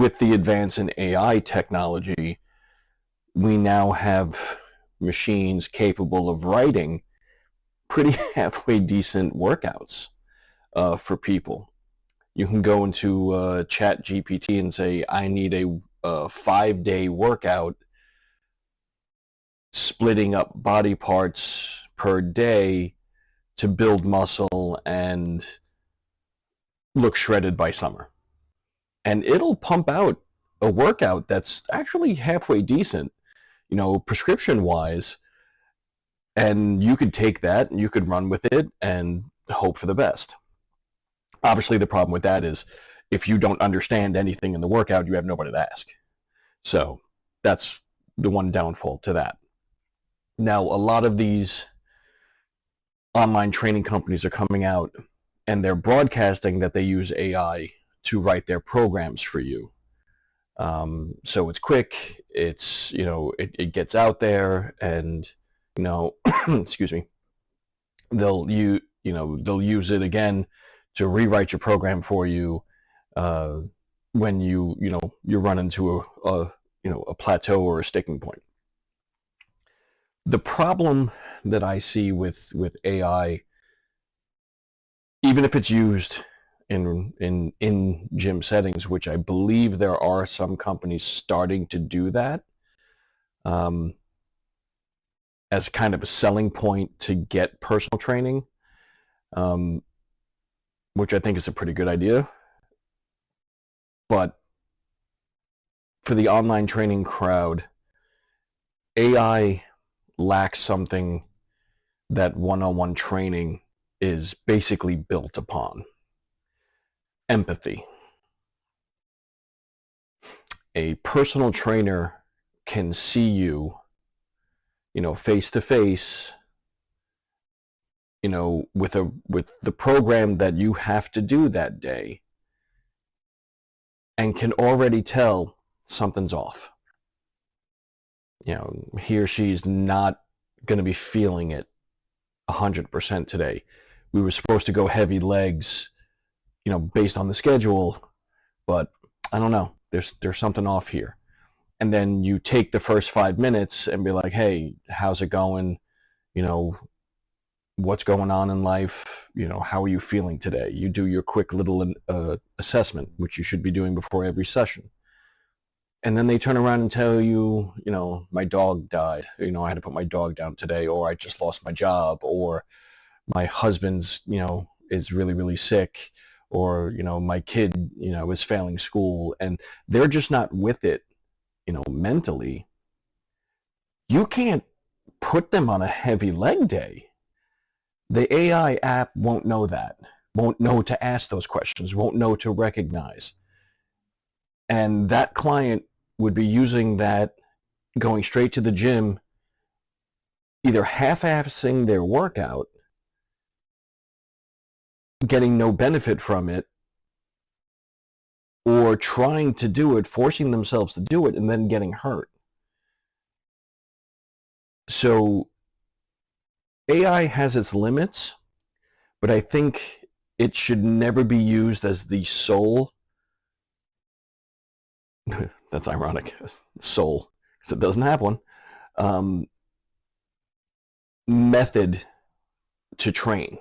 with the advance in AI technology, we now have machines capable of writing pretty halfway decent workouts for people. You can go into Chat GPT and say, I need a 5-day workout splitting up body parts per day to build muscle and look shredded by summer. And it'll pump out a workout that's actually halfway decent, prescription wise. And you could take that and you could run with it and hope for the best. Obviously, the problem with that is if you don't understand anything in the workout, you have nobody to ask. So that's the one downfall to that. Now, a lot of these online training companies are coming out and they're broadcasting that they use AI to write their programs for you. So it's quick, it's, it gets out there, and, excuse me, they'll use it again to rewrite your program for you when you run into a plateau or a sticking point. The problem that I see with AI, even if it's used in gym settings, which I believe there are some companies starting to do that as kind of a selling point to get personal training, which I think is a pretty good idea. But for the online training crowd, AI lacks something that one-on-one training is basically built upon: empathy. A personal trainer can see you, face to face, with the program that you have to do that day, and can already tell something's off. He or she's not going to be feeling it 100% today. We were supposed to go heavy legs, based on the schedule, but I don't know. There's something off here. And then you take the first 5 minutes and be like, hey, how's it going? What's going on in life? How are you feeling today? You do your quick little assessment, which you should be doing before every session. And then they turn around and tell you, my dog died. I had to put my dog down today, or I just lost my job, or my husband's, is really, really sick, or, my kid, is failing school, and they're just not with it, mentally. You can't put them on a heavy leg day. The AI app won't know that, won't know to ask those questions, won't know to recognize. And that client would be using that, going straight to the gym, either half-assing their workout, getting no benefit from it, or trying to do it, forcing themselves to do it, and then getting hurt. So AI has its limits, but I think it should never be used as the sole that's ironic, soul, because it doesn't have one, method to train.